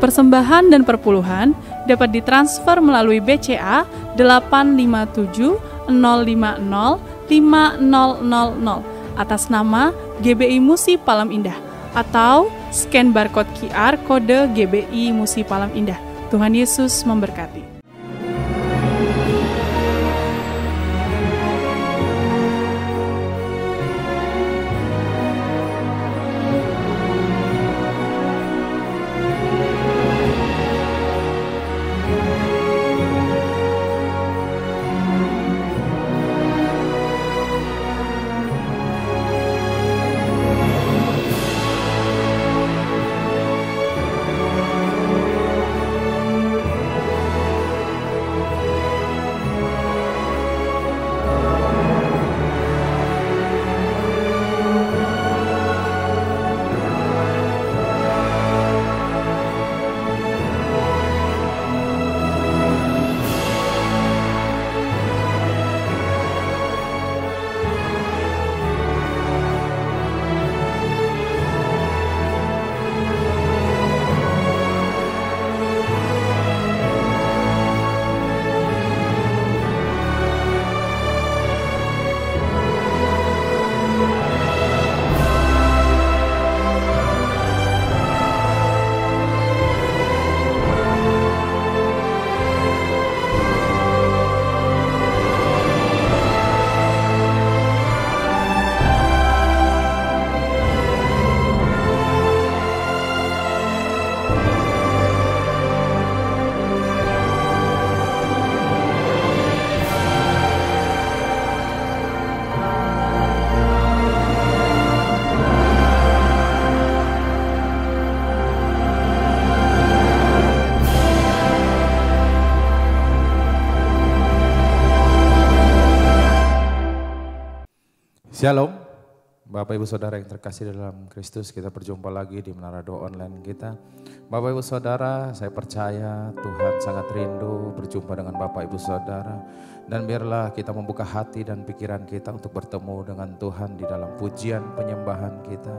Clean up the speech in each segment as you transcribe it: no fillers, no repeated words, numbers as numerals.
Persembahan dan perpuluhan dapat ditransfer melalui BCA 857 050 5000 atas nama GBI Musi Palam Indah atau scan barcode QR kode GBI Musi Palam Indah. Tuhan Yesus memberkati. Shalom, Bapak Ibu Saudara yang terkasih dalam Kristus, kita berjumpa lagi di Menara Doa Online kita. Bapak Ibu Saudara, saya percaya Tuhan sangat rindu berjumpa dengan Bapak Ibu Saudara. Dan biarlah kita membuka hati dan pikiran kita untuk bertemu dengan Tuhan di dalam pujian penyembahan kita.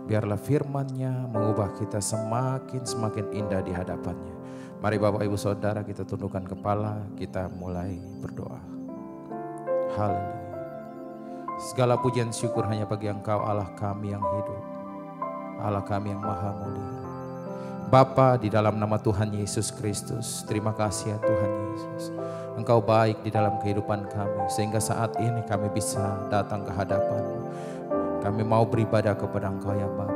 Biarlah firman-Nya mengubah kita semakin indah di hadapan-Nya. Mari Bapak Ibu Saudara, kita tundukkan kepala, kita mulai berdoa. Haleluya. Segala pujian syukur hanya bagi Engkau, Allah kami yang hidup, Allah kami yang maha mulia. Bapa, di dalam nama Tuhan Yesus Kristus, terima kasih ya Tuhan Yesus. Engkau baik di dalam kehidupan kami, sehingga saat ini kami bisa datang ke hadapan-Mu. Kami mau beribadah kepada Engkau ya Bapa.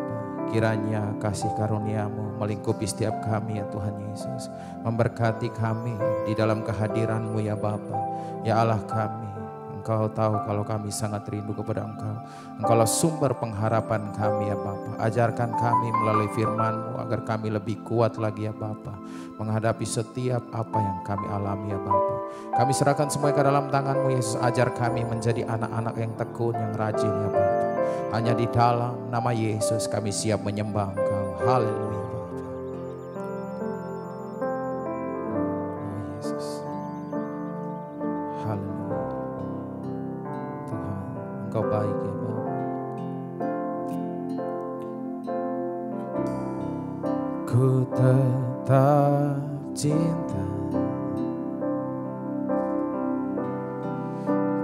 Kiranya kasih karunia-Mu melingkupi setiap kami ya Tuhan Yesus. Memberkati kami di dalam kehadiran-Mu ya Bapa. Ya Allah kami, Engkau tahu kalau kami sangat rindu kepada Engkau. Engkaulah sumber pengharapan kami ya Bapa. Ajarkan kami melalui firman-Mu agar kami lebih kuat lagi ya Bapa, menghadapi setiap apa yang kami alami ya Bapa. Kami serahkan semua ke dalam tangan-Mu Yesus. Ajar kami menjadi anak-anak yang tekun, yang rajin ya Bapa. Hanya di dalam nama Yesus kami siap menyembah Engkau. Haleluya Bapa. Oh Yesus. Haleluya. Tuhan, Engkau baik ya Bapa. Ku tetap cinta,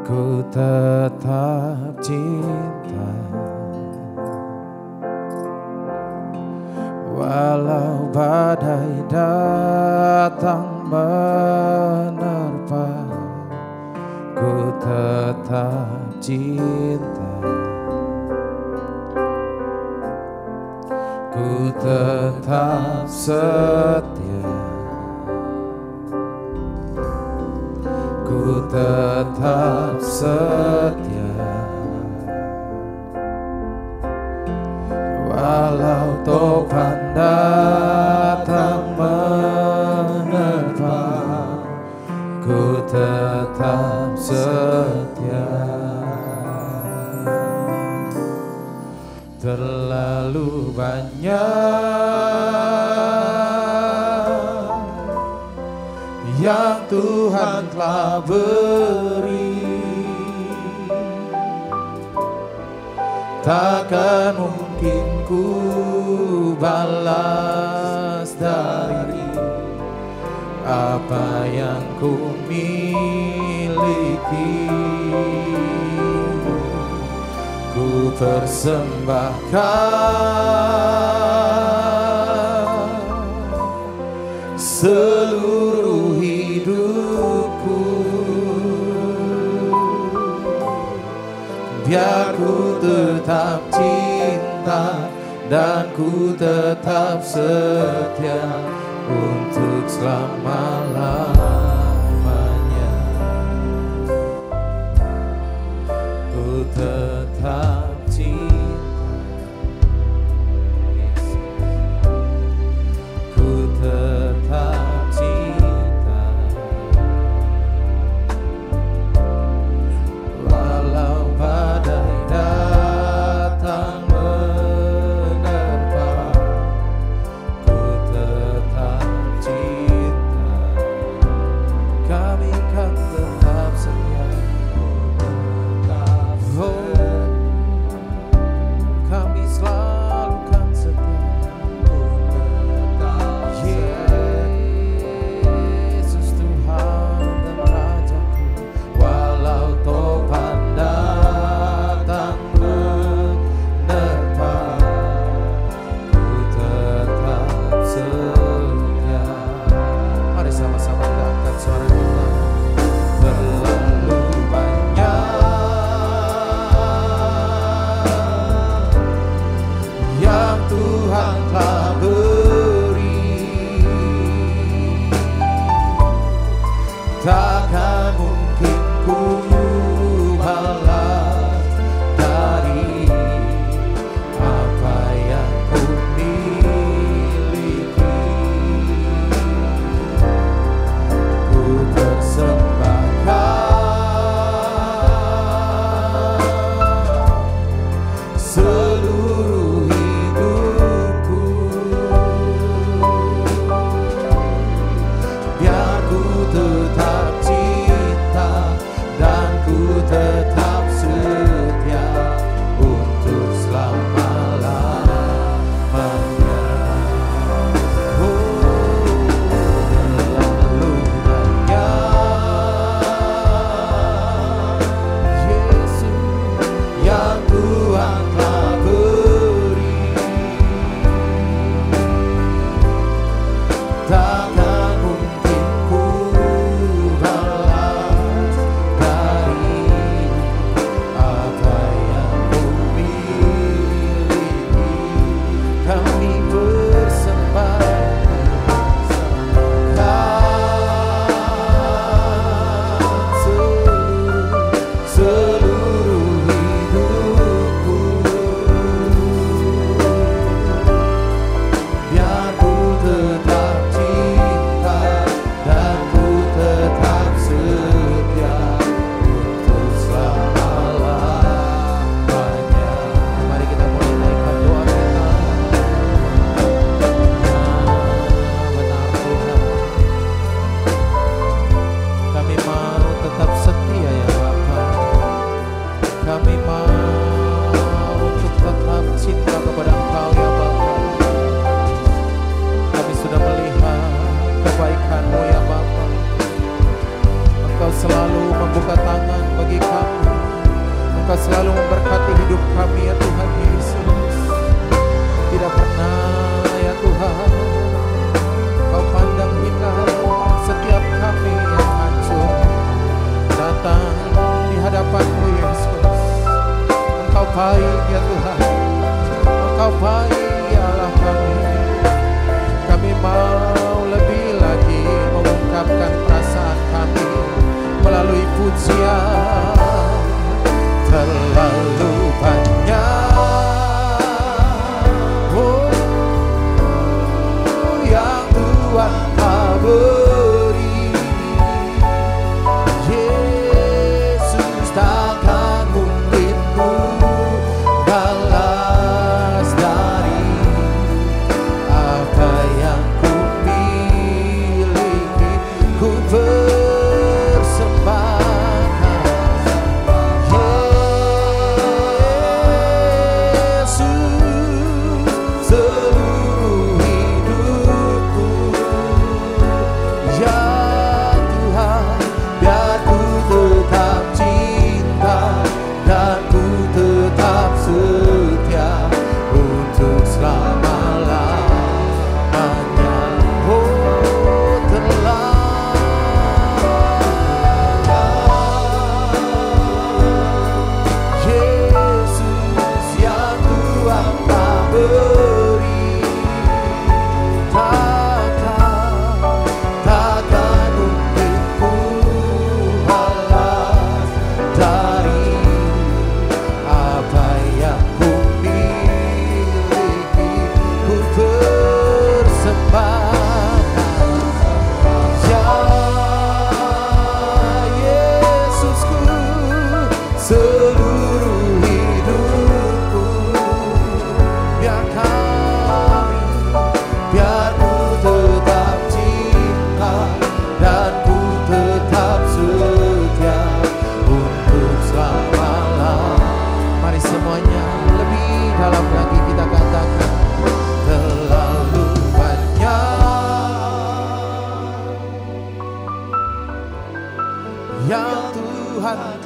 ku tetap cinta, walau badai datang menerpa, ku tetap cinta, ku tetap setia, ku tetap setia, walau topan datang menerpa, ku tetap setia. Terlalu banyak yang Tuhan telah beri, takkan mungkin ku balas dari apa yang ku miliki, ku persembahkan seluruh hidupku, biar ku tetap cinta dan ku tetap setia untuk selama-lamanya. Ku tetap cinta, ku tetap cinta, walau badai datang menerpa, ku tetap cinta, kami kan tetap setia. Oh, kami selalu kan setia. Yesus Tuhan dan Rajaku, walau topan datang menerpa, ku tetap setia. Mari sama-sama kita angkat suara kita. Terlalu banyak yang Tuhan telah beri, takkan mungkin ku balas dari apa yang ku miliki. Ku persembahkan seluruh hidupku, biar ku tetap cinta dan ku tetap setia untuk selama-lamanya. Oh, terlalu banyak Yesus yang Tuhan telah beri, takkan mungkin ku balas dari apa yang ku miliki. Kami persembahkan seluruh hidupku, biar ku tetap cinta dan ku tetap setia untuk selama-lamanya. Mari kita mulai naikkan doa kita. Benar Tuhan, kami mau tetap setia ya Bapa. Kami mau untuk tetap cinta kepada Engkau ya Bapa. Kami sudah melihat kebaikan-Mu ya Bapa. Engkau selalu membuka tangan bagi kami. Engkau selalu memberkati hidup kami ya Tuhan Yesus. Tidak pernah ya Tuhan Kau pandang hina setiap kami yang hancur datang di hadapan-Mu Yesus. Engkau baik ya Tuhan, Engkau baik ya Allah kami. Kami mau lebih lagi mengungkapkan perasaan kami melalui pujian. Terlalu banyak oh, yang Tuhan telah beri, Yesus takkan mungkin ku balas dari apa yang ku miliki. Ku persembahkan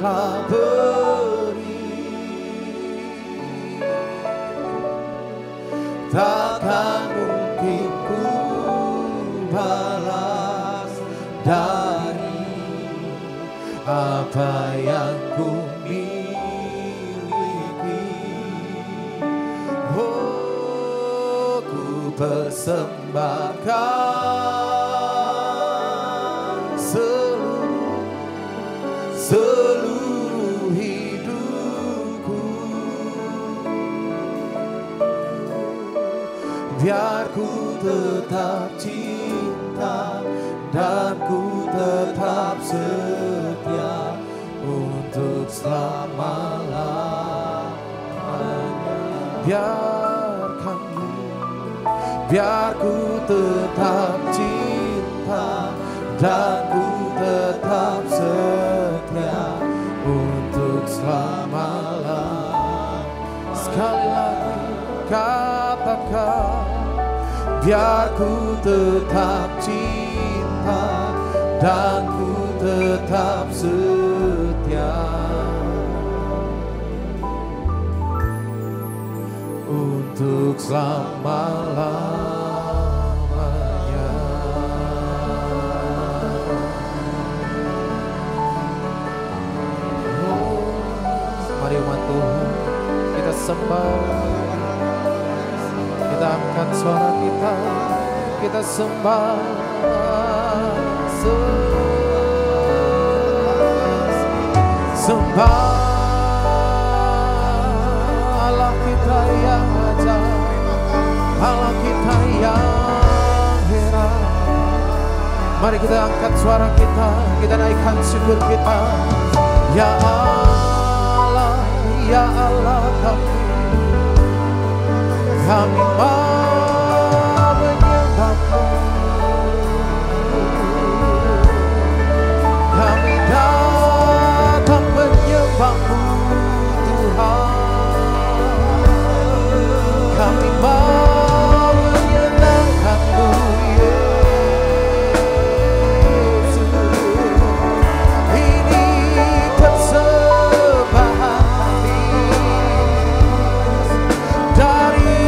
telah beri, takkan mungkin ku balas dari apa yang ku miliki. Oh, ku persembahkan seluruh hidupku, biar ku tetap cinta dan ku tetap setia untuk selama-lamanya. Biar ku tetap cinta dan ku tetap setia untuk selama-lamanya. Sekali lagi katakan, biar ku tetap cinta dan ku tetap setia untuk selama-lamanya. Oh, mari umat Tuhan, kita sembah, kita angkat suara kita sembah, sembah Allah kita yang ajaib, Allah kita yang heran. Mari kita angkat suara kita naikkan syukur kita. Ya Allah kami menyembahmu, kami datang menyembahmu Tuhan, kami mau menyenangkanmu Yesus. Ini persembahan kami dari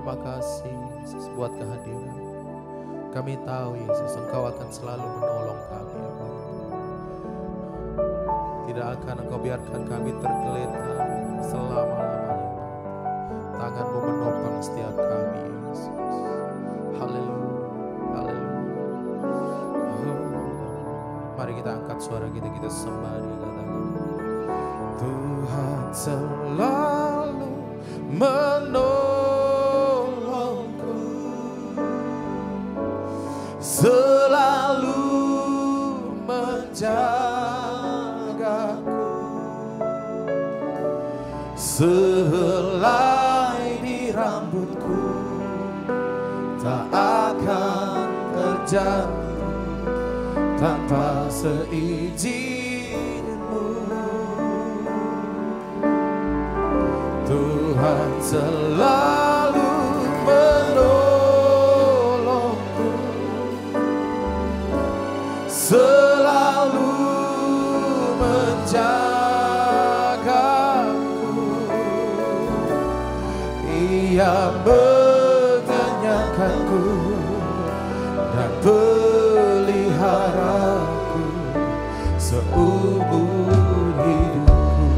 Terima kasih Yesus buat kehadiran. Kami tahu Yesus Engkau akan selalu menolong kami ya Bapa. Tidak akan Engkau biarkan kami tergeletak selama-lamanya. Tangan-Mu menopang setiap kami Yesus. Haleluya, haleluya. Mari kita angkat suara kita sembah Dia, katakan Tuhan selalu menolongku, selalu menjagaku, sehelai di rambutku tak akan terjatuh tanpa seizin-Mu. Tuhan selalu menolongku, selalu menjagaku. Ia mengenyangkanku dan peliharaku seumur hidupku.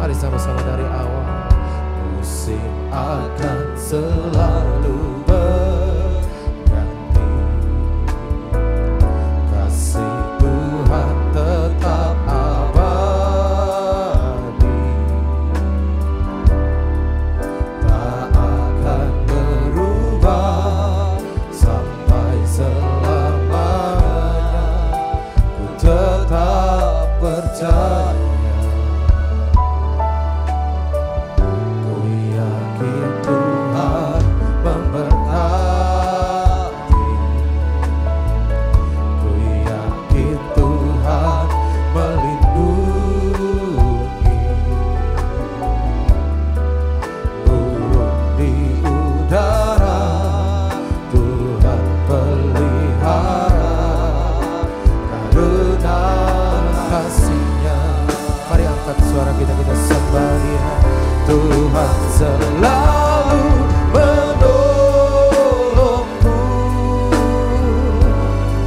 Mari sama-sama dari awal. Musim akan selalu berganti, kasih Tuhan tetap abadi, tak akan berubah sampai selamanya. Ku tetap percaya, ku yakin Tuhan memberkati, ku yakin Tuhan melindungi. Burung di udara Tuhan pelihara karena kasih-Nya. Mari angkat suara kita sembah Dia. Tuhan selalu menolongku,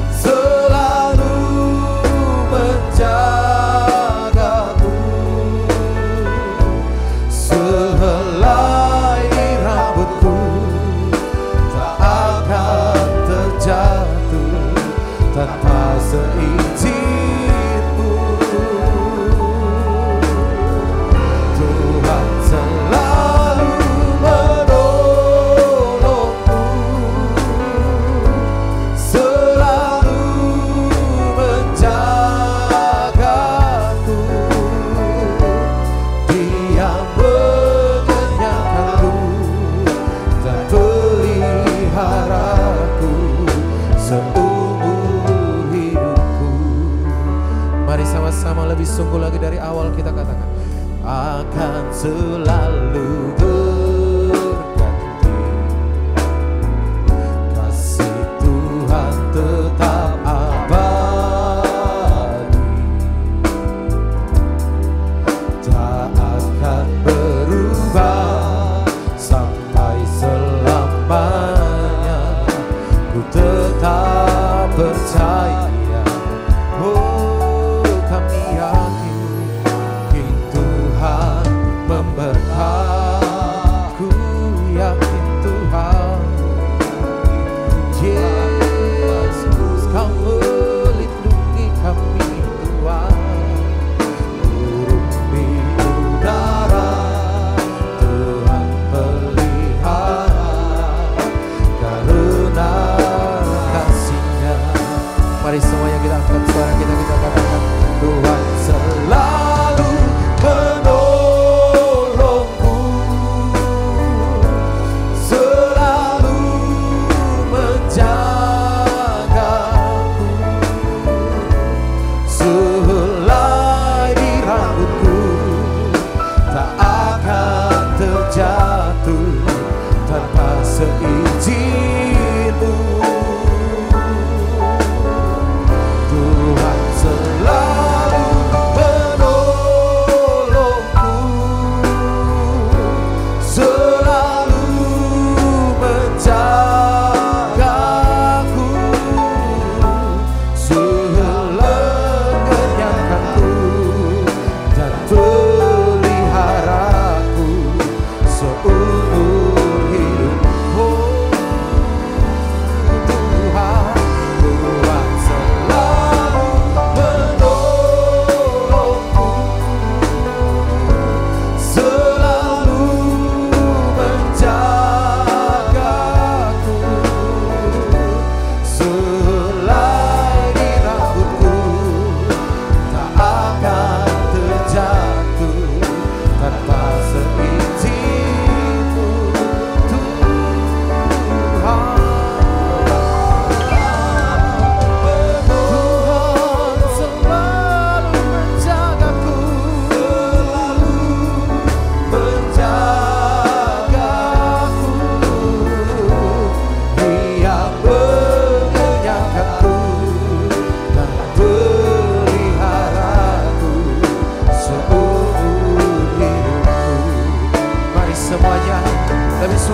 selalu menjagaku, sehelai rambutku tak akan terjatuh tanpa seizin-Mu. Tuhan selalu menolongku, selalu menjagaku. Dia mengenyangkanku dan peliharaku seumur hidupku. Mari sama-sama lebih sungguh lagi dari awal kita katakan akan selalu berganti, kasih Tuhan tetap abadi, tak akan berubah sampai selamanya. Ku tetap percaya, oh kami yakin Tuhan memberkati. Ku yakin Tuhan Yesus Kau melindungi kami Tuhan. Burung di udara Tuhan pelihara karena kasih-Nya. Mari semuanya kita angkat suara kita katakan Tuhan selalu menolongku, selalu menjagaku, sehelai di rambutku tak akan terjatuh tanpa seizin-Mu. Tuhan selalu menolongku, selalu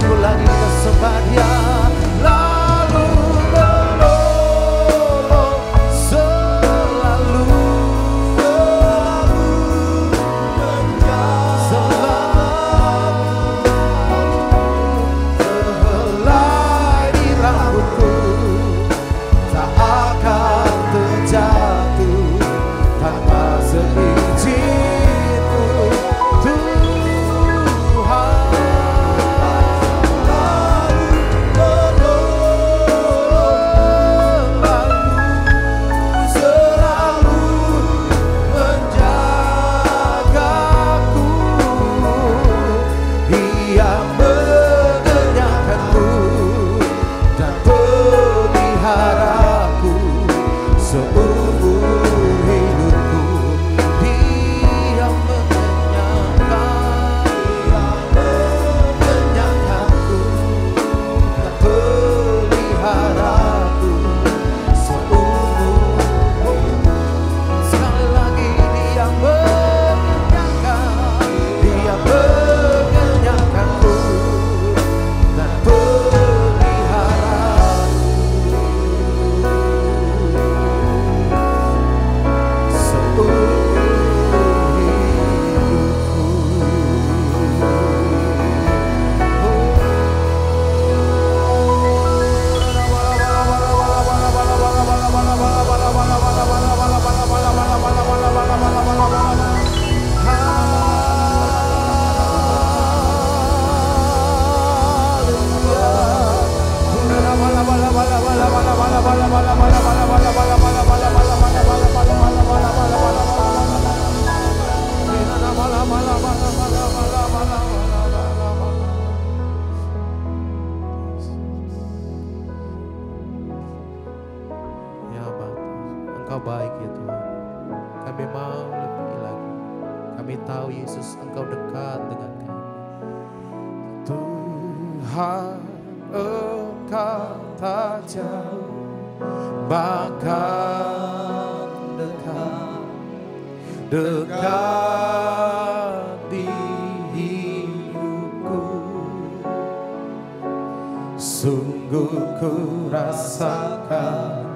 sungguh lagi kita sembah Dia. Lalu menolong selalu, sehelai di rambutku tak akan terjatuh tanpa seizinku Tuhan. Selalu menjagaku, Dia mengenyangkanku dan peliharaku seumur hidupku. Dia mengenyangkanku dan peliharaku seumur hidupku. Sekali lagi Dia mengenyangkanku dan peliharaku seumur Ya Bapa, Engkau baik ya Tuhan. Kami mau lebih lagi. Kami tahu Yesus Engkau dekat dengan kami. Tuhan, Engkau tak jauh, bahkan dekat di hidupku. Sungguh ku rasakan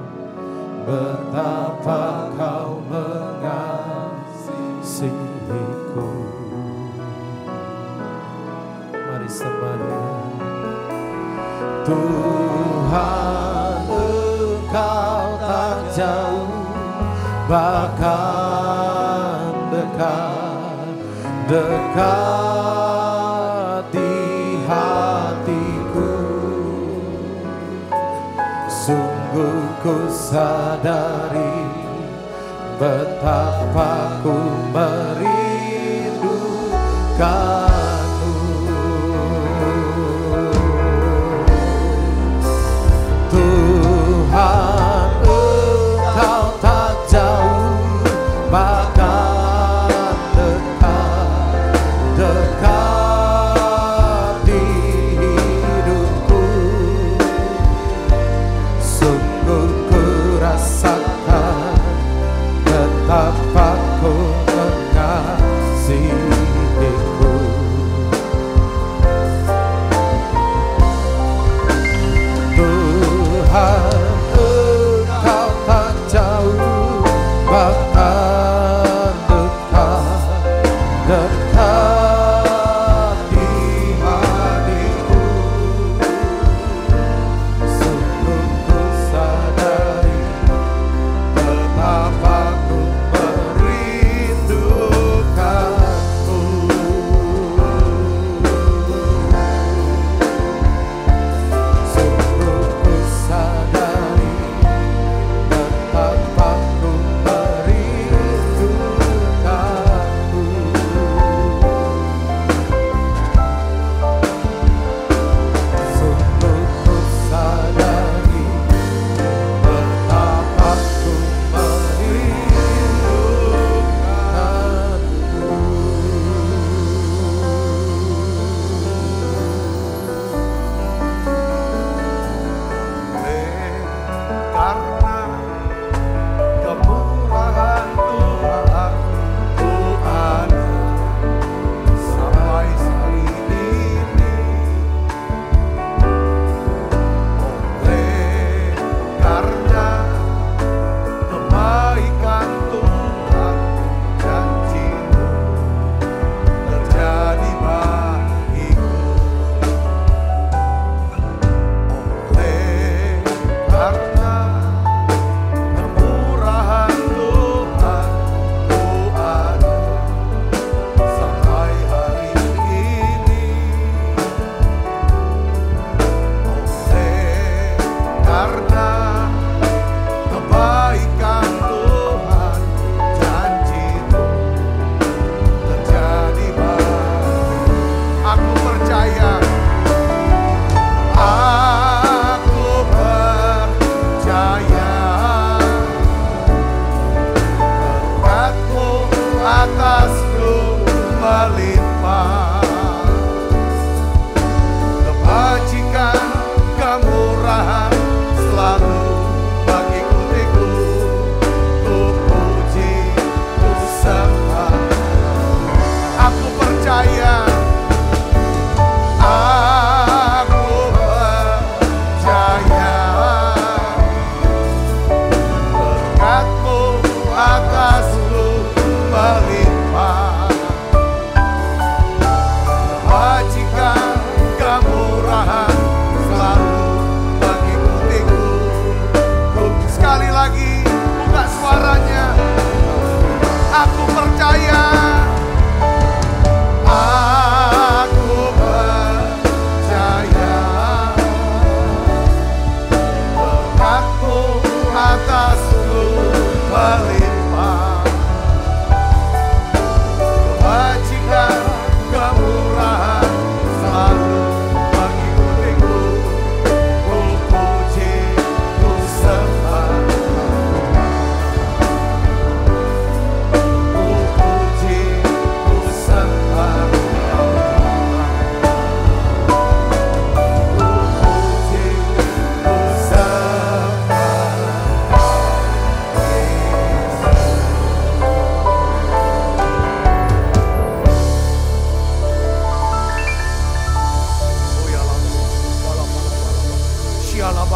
betapa Kau mengasihiku. Mari sembah Dia. Tuhan, Engkau tak jauh, bahkan dekat di hatiku. Sungguh ku sadari betapa ku merindukanmu. Tuhan, Engkau tak jauh, bahkan dekat di hidupku. Sungguh ku rasakan betapa Ku mengasihiku.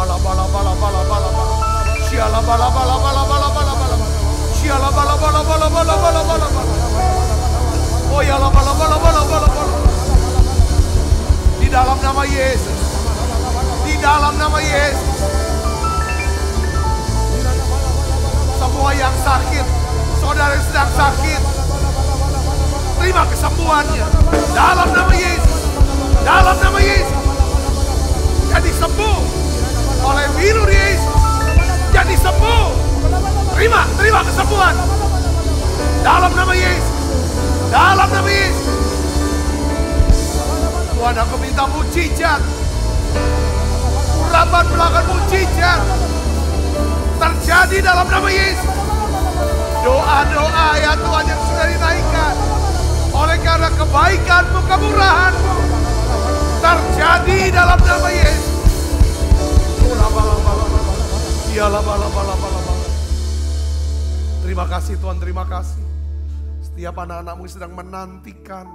bala bala bala bala bala bala. Siala bala bala bala bala bala bala. Siala bala bala bala bala bala bala bala. Oh ya la bala bala bala bala bala. Di dalam nama Yesus. Di dalam nama Yesus. Semua yang sakit, saudara yang sedang sakit, terima kesembuhannya. Dalam nama Yesus. Dalam nama Yesus. Jadi sembuh oleh virus Yesus. Jadi sembuh. Terima kesembuhan. Dalam nama Yesus. Dalam nama Yesus. Tuhan, aku minta mujizat. Urapan melakukan mujizat terjadi dalam nama Yesus. Doa-doa ya Tuhan yang sudah dinaikkan oleh karena kebaikan-Mu, kemurahan-Mu terjadi dalam nama Yesus. Terima kasih Tuhan, terima kasih. Setiap anak-anak-Mu sedang menantikan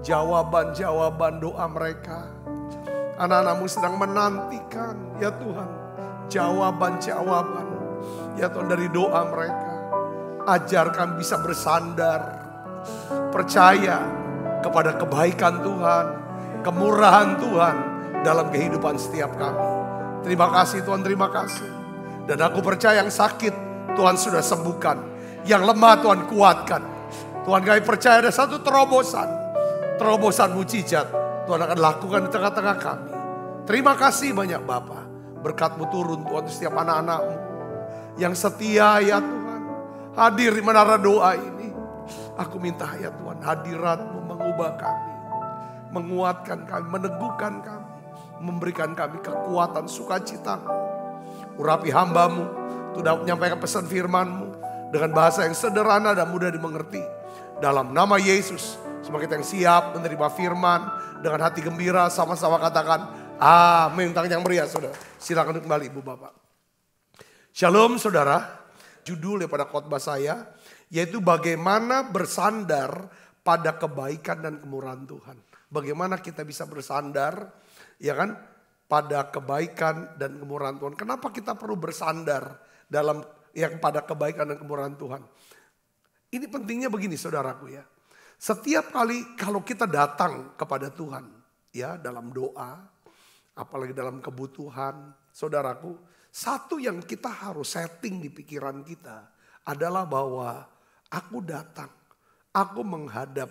jawaban-jawaban doa mereka. Anak-anak-Mu sedang menantikan ya Tuhan jawaban-jawaban ya Tuhan dari doa mereka. Ajarkan bisa bersandar, percaya kepada kebaikan Tuhan, kemurahan Tuhan dalam kehidupan setiap kami. Terima kasih Tuhan, terima kasih. Dan aku percaya yang sakit Tuhan sudah sembuhkan, yang lemah Tuhan kuatkan. Tuhan, kami percaya ada satu terobosan mujizat Tuhan akan lakukan di tengah-tengah kami. Terima kasih banyak Bapa. Berkat-Mu turun Tuhan di setiap anak-anak-Mu yang setia ya Tuhan. Hadir di menara doa ini. Aku minta ya Tuhan, hadirat-Mu mengubah kami, menguatkan kami, meneguhkan kami, memberikan kami kekuatan sukacita-Mu. Urapi hamba-Mu, sudah menyampaikan pesan firman-Mu dengan bahasa yang sederhana dan mudah dimengerti. Dalam nama Yesus, semoga kita yang siap menerima firman dengan hati gembira, sama-sama katakan amin. Tangan yang meriah saudara. Silakan kembali Ibu Bapak. Shalom saudara. Judul daripada khotbah saya yaitu bagaimana bersandar pada kebaikan dan kemurahan Tuhan. Bagaimana kita bisa bersandar ya kan pada kebaikan dan kemurahan Tuhan. Kenapa kita perlu bersandar dalam yang pada kebaikan dan kemurahan Tuhan? Ini pentingnya begini saudaraku ya. Setiap kali kalau kita datang kepada Tuhan ya dalam doa, apalagi dalam kebutuhan, saudaraku, satu yang kita harus setting di pikiran kita adalah bahwa aku datang, aku menghadap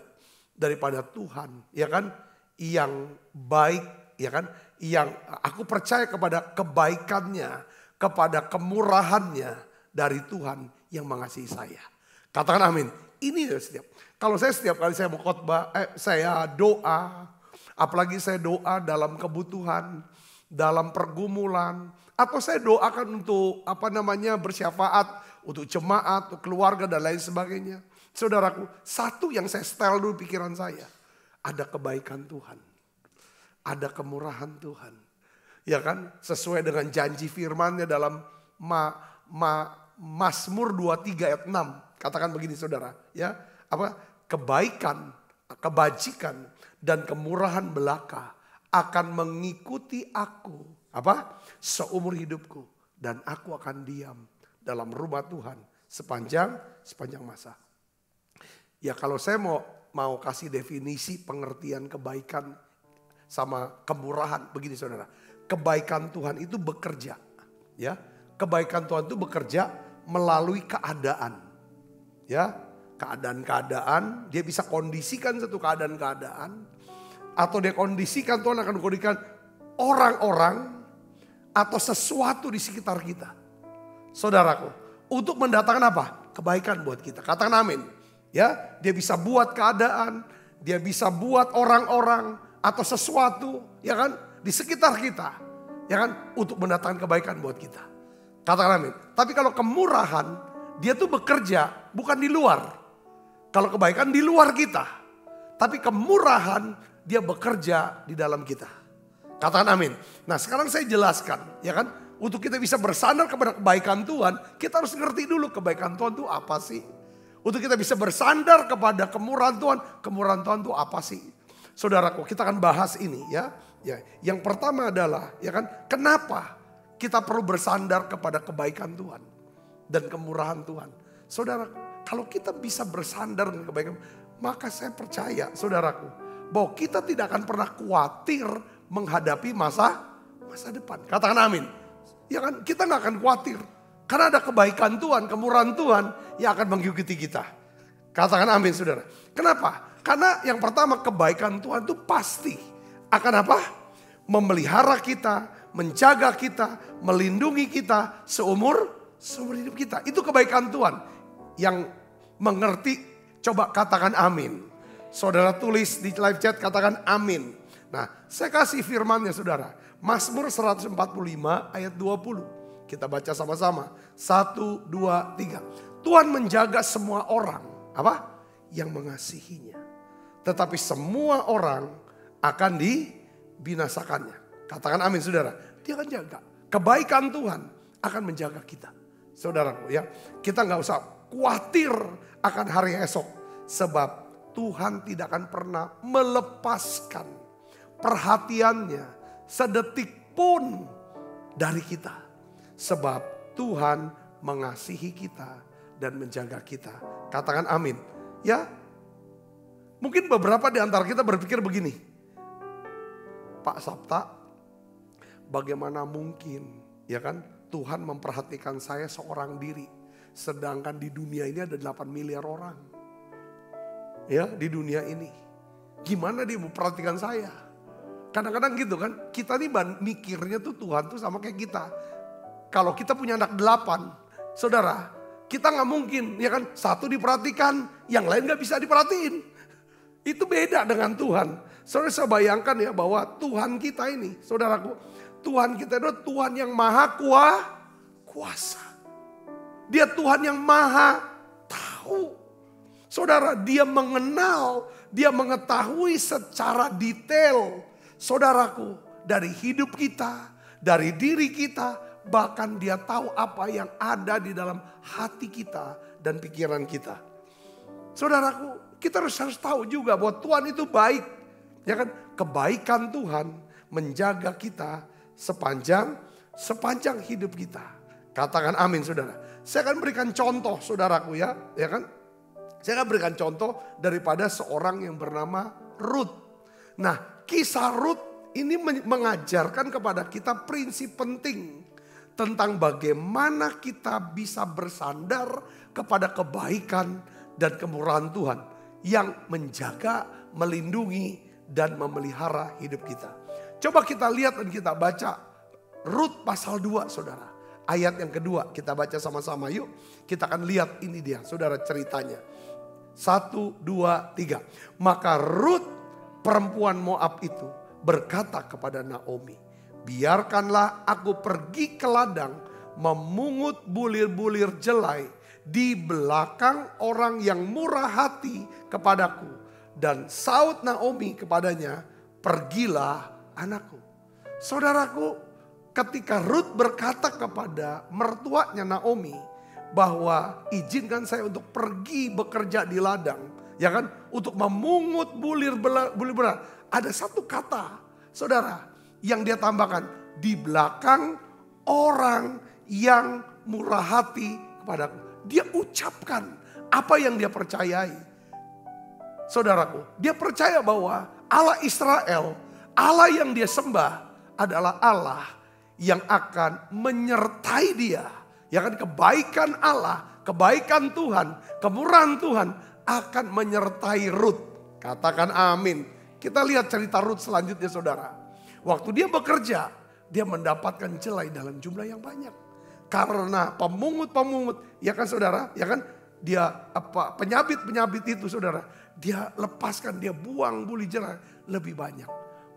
daripada Tuhan, ya kan, yang baik, ya kan, yang aku percaya kepada kebaikannya, kepada kemurahannya dari Tuhan yang mengasihi saya. Katakan amin. Ini setiap. Kalau saya setiap kali saya mau khotbah, saya doa, apalagi saya doa dalam kebutuhan, dalam pergumulan, atau saya doakan untuk bersyafaat untuk jemaat, untuk keluarga dan lain sebagainya. Saudaraku, satu yang saya setel dulu pikiran saya, ada kebaikan Tuhan, ada kemurahan Tuhan, ya kan? Sesuai dengan janji firman-Nya dalam Mazmur 23 ayat 6. Katakan begini saudara, ya, kebaikan, kebajikan dan kemurahan belaka akan mengikuti aku, seumur hidupku, dan aku akan diam dalam rumah Tuhan sepanjang masa. Ya kalau saya mau kasih definisi pengertian kebaikan sama kemurahan, begini saudara, kebaikan Tuhan itu bekerja, ya, kebaikan Tuhan itu bekerja melalui keadaan, ya, keadaan-keadaan, dia bisa kondisikan satu keadaan-keadaan, atau dia kondisikan, Tuhan akan kondisikan orang-orang atau sesuatu di sekitar kita. Saudaraku, untuk mendatangkan apa? Kebaikan buat kita. Katakan amin. Ya, dia bisa buat keadaan, dia bisa buat orang-orang atau sesuatu, ya kan, di sekitar kita, ya kan, untuk mendatangkan kebaikan buat kita. Katakan amin. Tapi kalau kemurahan, dia tuh bekerja bukan di luar. Kalau kebaikan di luar kita. Tapi kemurahan dia bekerja di dalam kita. Katakan amin. Nah sekarang saya jelaskan, ya kan. Untuk kita bisa bersandar kepada kebaikan Tuhan, kita harus ngerti dulu kebaikan Tuhan itu apa sih. Untuk kita bisa bersandar kepada kemurahan Tuhan itu apa sih. Saudaraku, kita akan bahas ini ya. Ya, yang pertama adalah, ya kan, kenapa kita perlu bersandar kepada kebaikan Tuhan dan kemurahan Tuhan. Saudara, kalau kita bisa bersandar dengan kebaikan, maka saya percaya saudaraku, bahwa kita tidak akan pernah khawatir menghadapi masa depan. Katakan amin. Ya kan, kita gak akan khawatir. Karena ada kebaikan Tuhan, kemurahan Tuhan yang akan mengikuti kita. Katakan amin saudara. Kenapa? Karena yang pertama, kebaikan Tuhan itu pasti akan apa? Memelihara kita, menjaga kita, melindungi kita seumur hidup kita. Itu kebaikan Tuhan. Yang mengerti, coba katakan amin. Saudara tulis di live chat, katakan amin. Nah, saya kasih firmannya saudara. Mazmur 145 ayat 20. Kita baca sama-sama. 1, 2, 3. Tuhan menjaga semua orang. Apa? Yang mengasihinya. Tetapi semua orang akan dibinasakannya. Katakan amin saudara. Dia akan jaga. Kebaikan Tuhan akan menjaga kita. Saudaraku ya. Kita gak usah khawatir akan hari esok. Sebab Tuhan tidak akan pernah melepaskan perhatiannya sedetik pun dari kita. Sebab Tuhan mengasihi kita dan menjaga kita. Katakan amin. Ya, mungkin beberapa di antara kita berpikir begini. Pak Sabta, bagaimana mungkin ya kan Tuhan memperhatikan saya seorang diri. Sedangkan di dunia ini ada 8 miliar orang. Ya, di dunia ini. Gimana dia memperhatikan saya? Kadang-kadang gitu kan, kita nih mikirnya tuh Tuhan tuh sama kayak kita. Kalau kita punya anak 8, saudara, kita gak mungkin ya kan, satu diperhatikan, yang lain gak bisa diperhatiin. Itu beda dengan Tuhan. Saudara, saya bayangkan ya bahwa Tuhan kita ini, saudaraku, Tuhan kita itu Tuhan yang maha kuasa. Dia Tuhan yang maha tahu. Saudara, dia mengenal, dia mengetahui secara detail, saudaraku, dari hidup kita, dari diri kita, bahkan dia tahu apa yang ada di dalam hati kita dan pikiran kita. Saudaraku, kita harus tahu juga bahwa Tuhan itu baik. Ya kan? Kebaikan Tuhan menjaga kita sepanjang hidup kita. Katakan amin saudara. Saya akan berikan contoh saudaraku ya kan? Saya akan berikan contoh daripada seorang yang bernama Ruth. Nah, kisah Ruth ini mengajarkan kepada kita prinsip penting tentang bagaimana kita bisa bersandar kepada kebaikan dan kemurahan Tuhan yang menjaga, melindungi, dan memelihara hidup kita. Coba kita lihat dan kita baca Ruth pasal 2 saudara. Ayat yang kedua kita baca sama-sama yuk. Kita akan lihat ini dia saudara ceritanya. 1, 2, 3. Maka Ruth perempuan Moab itu berkata kepada Naomi, biarkanlah aku pergi ke ladang memungut bulir-bulir jelai di belakang orang yang murah hati kepadaku. Dan saut Naomi kepadanya, pergilah anakku. Saudaraku, ketika Ruth berkata kepada mertuanya Naomi bahwa izinkan saya untuk pergi bekerja di ladang, ya kan, untuk memungut bulir, ada satu kata, saudara, yang dia tambahkan, di belakang orang yang murah hati kepadaku. Dia ucapkan apa yang dia percayai. Saudaraku, dia percaya bahwa Allah Israel, Allah yang dia sembah adalah Allah yang akan menyertai dia. Ya kan, kebaikan Allah, kebaikan Tuhan, kemurahan Tuhan akan menyertai Ruth. Katakan amin. Kita lihat cerita Ruth selanjutnya saudara. Waktu dia bekerja, dia mendapatkan jelai dalam jumlah yang banyak. Karena pemungut-pemungut, ya kan saudara, ya kan, dia penyabit-penyabit itu saudara, dia lepaskan, dia buang buli jelai lebih banyak.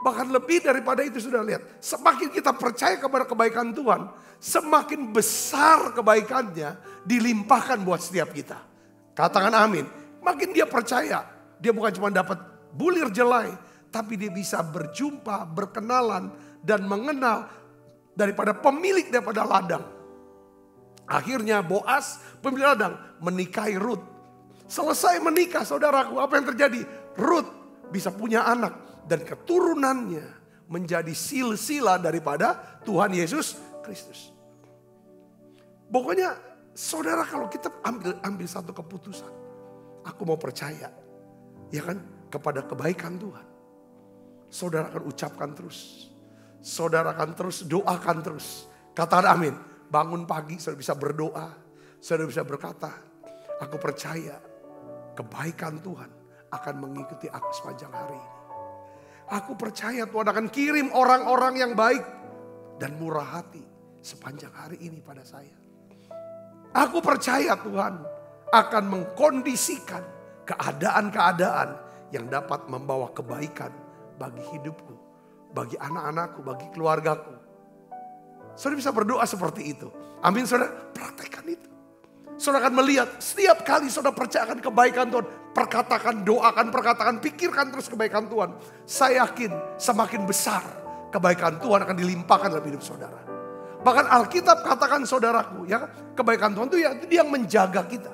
Bahkan lebih daripada itu sudah lihat. Semakin kita percaya kepada kebaikan Tuhan, semakin besar kebaikannya dilimpahkan buat setiap kita. Katakan amin. Makin dia percaya, dia bukan cuma dapat bulir jelai, tapi dia bisa berjumpa, berkenalan, dan mengenal daripada pemilik daripada ladang. Akhirnya Boaz, pemilik ladang, menikahi Ruth. Selesai menikah saudaraku, apa yang terjadi? Ruth bisa punya anak. Dan keturunannya menjadi silsilah daripada Tuhan Yesus Kristus. Pokoknya saudara, kalau kita ambil satu keputusan, aku mau percaya, ya kan, kepada kebaikan Tuhan. Saudara akan ucapkan terus. Saudara akan terus doakan terus. Katakan amin. Bangun pagi saudara bisa berdoa. Saudara bisa berkata, aku percaya kebaikan Tuhan akan mengikuti aku sepanjang hari ini. Aku percaya Tuhan akan kirim orang-orang yang baik dan murah hati sepanjang hari ini pada saya. Aku percaya Tuhan akan mengkondisikan keadaan-keadaan yang dapat membawa kebaikan bagi hidupku, bagi anak-anakku, bagi keluargaku. Saudara bisa berdoa seperti itu. Amin saudara, praktekkan itu. Saudara akan melihat setiap kali saudara percayakan kebaikan Tuhan. Perkatakan, doakan, perkatakan, pikirkan terus kebaikan Tuhan. Saya yakin semakin besar kebaikan Tuhan akan dilimpahkan dalam hidup saudara. Bahkan Alkitab katakan saudaraku, ya, kebaikan Tuhan itu ya, dia yang menjaga kita.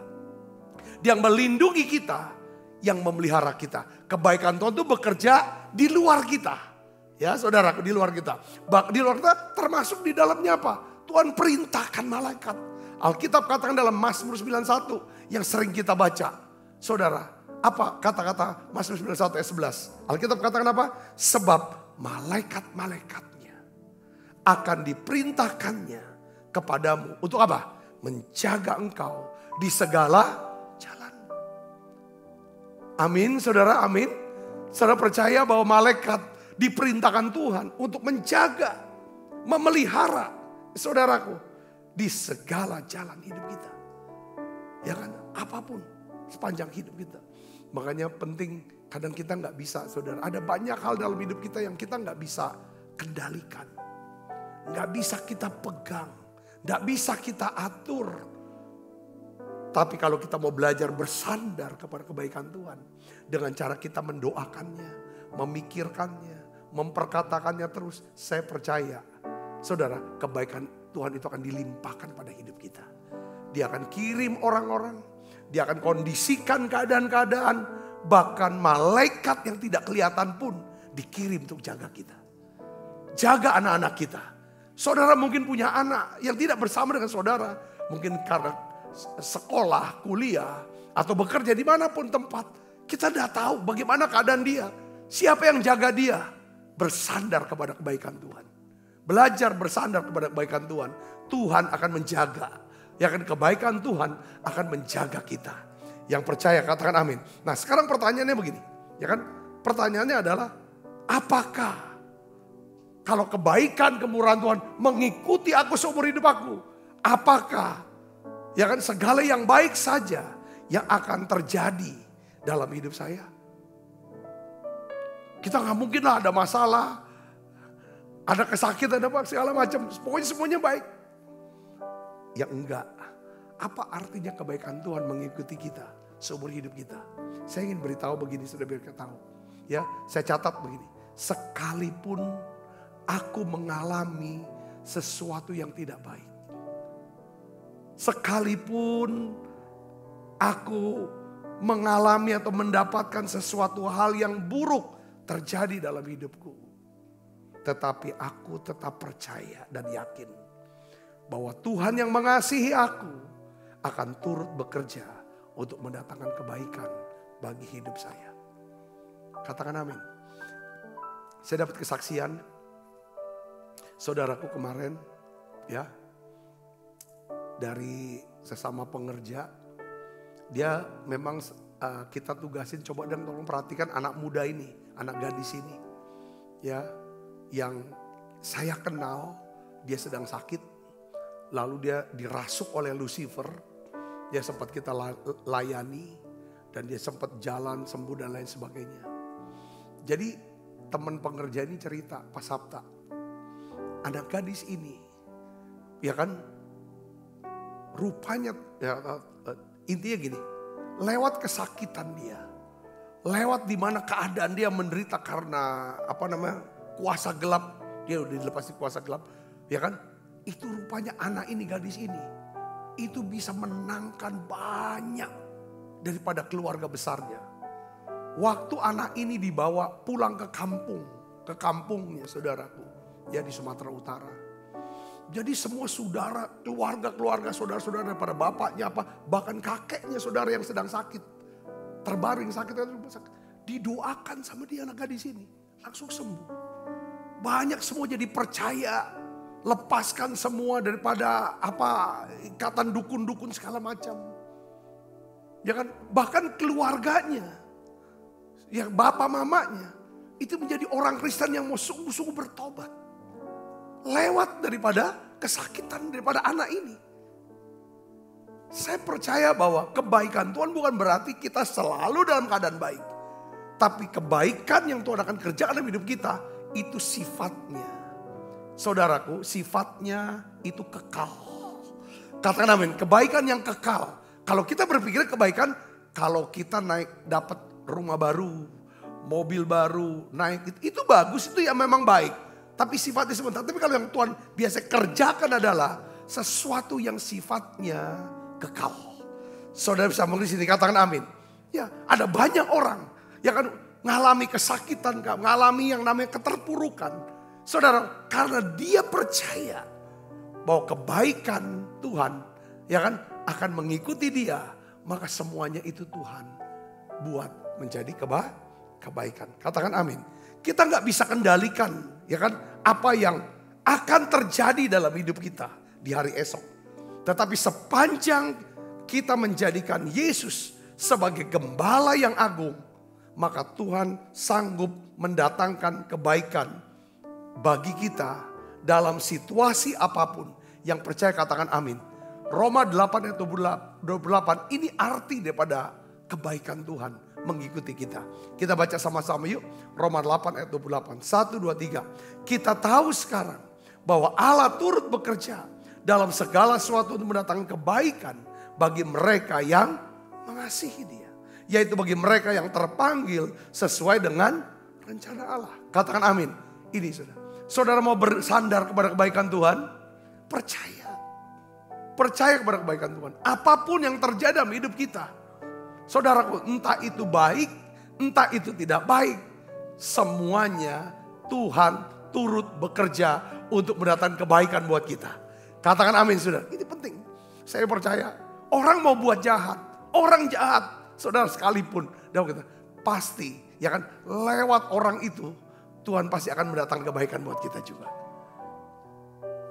Dia yang melindungi kita, yang memelihara kita. Kebaikan Tuhan itu bekerja di luar kita. Ya saudaraku, di luar kita. Di luar kita termasuk di dalamnya apa? Tuhan perintahkan malaikat. Alkitab katakan dalam Mazmur 91 yang sering kita baca. Saudara, apa kata-kata Mazmur 91 ayat 11? Alkitab katakan apa? Sebab malaikat-malaikatnya akan diperintahkannya kepadamu. Untuk apa? Menjaga engkau di segala jalan. Amin saudara, amin. Saudara percaya bahwa malaikat diperintahkan Tuhan untuk menjaga, memelihara saudaraku di segala jalan hidup kita. Ya kan, apapun sepanjang hidup kita. Makanya penting, kadang kita nggak bisa saudara. Ada banyak hal dalam hidup kita yang kita nggak bisa kendalikan. Nggak bisa kita pegang. Nggak bisa kita atur. Tapi kalau kita mau belajar bersandar kepada kebaikan Tuhan. Dengan cara kita mendoakannya, memikirkannya, memperkatakannya terus. Saya percaya saudara, kebaikan Tuhan itu akan dilimpahkan pada hidup kita. Dia akan kirim orang-orang. Dia akan kondisikan keadaan-keadaan. Bahkan malaikat yang tidak kelihatan pun dikirim untuk jaga kita. Jaga anak-anak kita. Saudara mungkin punya anak yang tidak bersama dengan saudara. Mungkin karena sekolah, kuliah, atau bekerja dimanapun tempat. Kita tidak tahu bagaimana keadaan dia. Siapa yang jaga dia? Bersandar kepada kebaikan Tuhan. Belajar bersandar kepada kebaikan Tuhan. Tuhan akan menjaga. Ya kan, kebaikan Tuhan akan menjaga kita. Yang percaya katakan amin. Nah sekarang pertanyaannya begini. Ya kan, pertanyaannya adalah apakah kalau kebaikan kemurahan Tuhan mengikuti aku seumur hidup aku. Apakah ya kan segala yang baik saja yang akan terjadi dalam hidup saya. Kita nggak mungkin lah ada masalah. Ada kesakitan, ada segala macam. Pokoknya semuanya baik. Ya enggak. Apa artinya kebaikan Tuhan mengikuti kita seumur hidup kita? Saya ingin beritahu begini, sudah biar kita tahu. Ya, saya catat begini. Sekalipun aku mengalami sesuatu yang tidak baik. Sekalipun aku mengalami atau mendapatkan sesuatu hal yang buruk terjadi dalam hidupku. Tetapi aku tetap percaya dan yakin bahwa Tuhan yang mengasihi aku akan turut bekerja untuk mendatangkan kebaikan bagi hidup saya. Katakan amin. Saya dapat kesaksian saudaraku kemarin ya, dari sesama pengerja. Dia memang kita tugasin, coba dan tolong perhatikan anak muda ini, anak gadis ini ya, yang saya kenal. Dia sedang sakit, lalu dia dirasuk oleh Lucifer. Dia sempat kita layani dan dia sempat jalan sembuh dan lain sebagainya. Jadi teman pengerja ini cerita, Pak Sabta, anak gadis ini ya kan, rupanya ya, intinya gini, lewat kesakitan dia, lewat dimana keadaan dia menderita karena kuasa gelap, dia udah dilepasi kuasa gelap, ya kan? Itu rupanya anak ini, gadis ini, itu bisa menangkan banyak daripada keluarga besarnya. Waktu anak ini dibawa pulang ke kampungnya saudaraku, ya di Sumatera Utara. Jadi semua saudara, keluarga saudara-saudara daripada bapaknya bahkan kakeknya saudara yang sedang sakit, terbaring sakit, didoakan sama dia anak gadis ini, langsung sembuh. Banyak semua jadi percaya, lepaskan semua daripada ikatan dukun-dukun segala macam. Ya kan, bahkan keluarganya, yang bapak mamanya itu menjadi orang Kristen yang mau sungguh-sungguh bertobat. Lewat daripada kesakitan daripada anak ini. Saya percaya bahwa kebaikan Tuhan bukan berarti kita selalu dalam keadaan baik. Tapi kebaikan yang Tuhan akan kerjakan dalam hidup kita, itu sifatnya. Saudaraku, sifatnya itu kekal. Katakan amin, kebaikan yang kekal. Kalau kita berpikir kebaikan, kalau kita dapat rumah baru, mobil baru, itu bagus, itu ya memang baik. Tapi sifatnya sebentar. Tapi kalau yang Tuhan biasa kerjakan adalah sesuatu yang sifatnya kekal. Saudara bisa mengerti sini, katakan amin. Ya, ada banyak orang yang kan ngalami kesakitan, ngalami yang namanya keterpurukan. Saudara, karena dia percaya bahwa kebaikan Tuhan ya kan akan mengikuti dia, maka semuanya itu Tuhan buat menjadi kebaikan. Katakan amin. Kita nggak bisa kendalikan ya kan apa yang akan terjadi dalam hidup kita di hari esok. Tetapi sepanjang kita menjadikan Yesus sebagai gembala yang agung, maka Tuhan sanggup mendatangkan kebaikan bagi kita dalam situasi apapun. Yang percaya katakan amin. Roma 8 ayat 28 ini arti daripada kebaikan Tuhan mengikuti kita. Kita baca sama-sama yuk. Roma 8 ayat 28. 1, 2, 3. Kita tahu sekarang bahwa Allah turut bekerja dalam segala sesuatu untuk mendatangkan kebaikan bagi mereka yang mengasihi dia. Yaitu bagi mereka yang terpanggil sesuai dengan rencana Allah. Katakan amin. Ini saudara mau bersandar kepada kebaikan Tuhan? Percaya. Percaya kepada kebaikan Tuhan. Apapun yang terjadi dalam hidup kita. Saudaraku, entah itu baik, entah itu tidak baik. Semuanya Tuhan turut bekerja untuk mendatangkan kebaikan buat kita. Katakan amin saudara. Ini penting. Saya percaya orang mau buat jahat. Orang jahat. Saudara sekalipun. Pasti ya kan lewat orang itu Tuhan pasti akan mendatangkan kebaikan buat kita juga.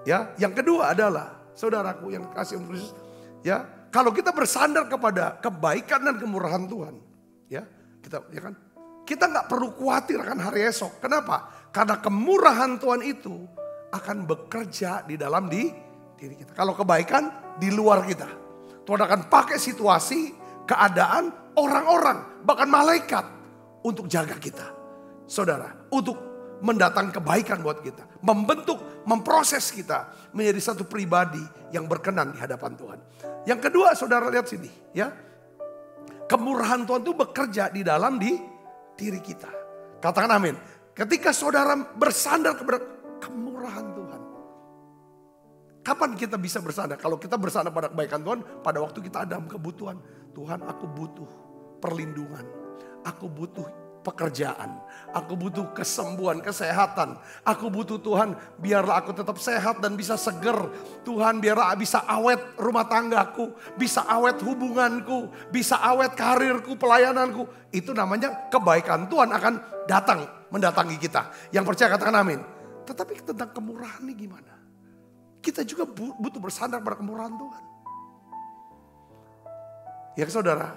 Ya, yang kedua adalah saudaraku yang kasih Kristus, ya, kalau kita bersandar kepada kebaikan dan kemurahan Tuhan, ya, kita nggak perlu khawatir akan hari esok. Kenapa? Karena kemurahan Tuhan itu akan bekerja di dalam diri kita. Kalau kebaikan di luar kita, Tuhan akan pakai situasi, keadaan, orang-orang, bahkan malaikat untuk jaga kita, saudara, untuk mendatangkan kebaikan buat kita, membentuk, memproses kita menjadi satu pribadi yang berkenan di hadapan Tuhan. Yang kedua, saudara lihat sini, ya, kemurahan Tuhan itu bekerja di dalam diri kita. Katakan amin. Ketika saudara bersandar kepada kemurahan Tuhan, kapan kita bisa bersandar? Kalau kita bersandar pada kebaikan Tuhan, pada waktu kita ada kebutuhan, Tuhan, aku butuh perlindungan, aku butuh pekerjaan, aku butuh kesembuhan, kesehatan. Aku butuh Tuhan, biarlah aku tetap sehat dan bisa seger. Tuhan, biarlah bisa awet rumah tanggaku, bisa awet hubunganku, bisa awet karirku, pelayananku. Itu namanya kebaikan Tuhan akan datang, mendatangi kita. Yang percaya katakan amin. Tetapi tentang kemurahan ini gimana? Kita juga butuh bersandar pada kemurahan Tuhan. Ya saudara,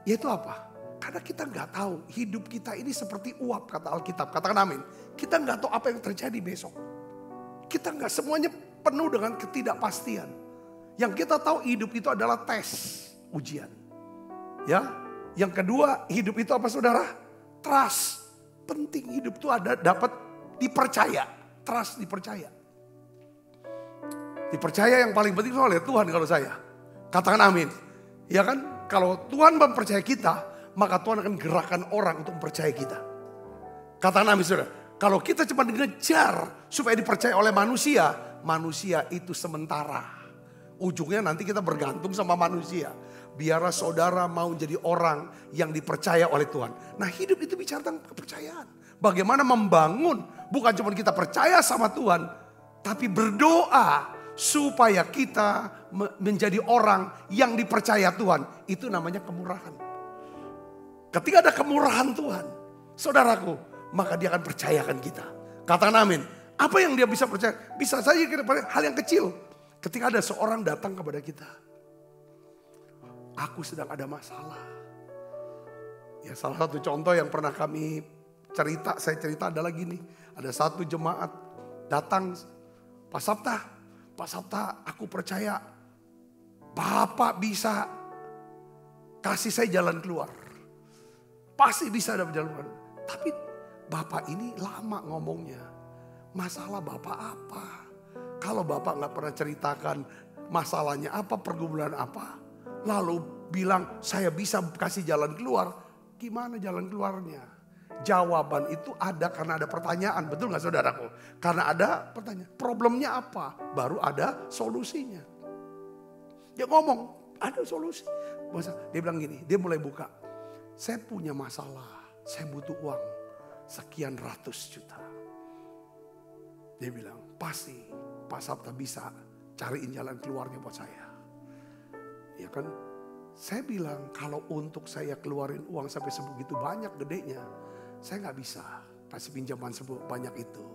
yaitu apa? Karena kita nggak tahu hidup kita ini seperti uap kata Alkitab. Katakan amin. Kita nggak tahu apa yang terjadi besok. Kita nggak semuanya penuh dengan ketidakpastian. Yang kita tahu hidup itu adalah tes, ujian. Ya, yang kedua hidup itu apa saudara? Trust. Penting hidup itu ada dapat dipercaya. Trust, dipercaya. Dipercaya yang paling penting oleh Tuhan kalau saya. Katakan amin. Ya kan? Kalau Tuhan mempercayai kita, maka Tuhan akan gerakan orang untuk percaya kita. Katakan amin saudara. Kalau kita cepat ngejar supaya dipercaya oleh manusia, manusia itu sementara. Ujungnya nanti kita bergantung sama manusia. Biarlah saudara mau jadi orang yang dipercaya oleh Tuhan. Nah hidup itu bicara tentang kepercayaan. Bagaimana membangun, bukan cuma kita percaya sama Tuhan, Tapi berdoa supaya kita menjadi orang yang dipercaya Tuhan. Itu namanya kemurahan. Ketika ada kemurahan Tuhan, saudaraku, maka dia akan percayakan kita. Katakan amin. Apa yang dia bisa percaya? Bisa saja kita hal yang kecil. Ketika ada seorang datang kepada kita. Aku sedang ada masalah. Ya, salah satu contoh yang pernah saya cerita adalah gini. Ada satu jemaat datang, Pak Sabta, aku percaya Bapak bisa kasih saya jalan keluar. Pasti bisa ada jalan keluar. Tapi Bapak ini lama ngomongnya. Masalah Bapak apa? Kalau Bapak gak pernah ceritakan masalahnya apa, pergumulan apa. Lalu bilang saya bisa kasih jalan keluar. Gimana jalan keluarnya? Jawaban itu ada karena ada pertanyaan. Betul gak saudaraku? Karena ada pertanyaan. Problemnya apa? Baru ada solusinya. Dia ngomong, ada solusi. Dia bilang gini, dia mulai buka. Saya punya masalah, saya butuh uang sekian ratus juta. Dia bilang, pasti Pak Sabta bisa cariin jalan keluarnya buat saya. Ya kan? Saya bilang, kalau untuk saya keluarin uang sampai sebegitu banyak gedenya, saya gak bisa kasih pinjaman sebanyak itu.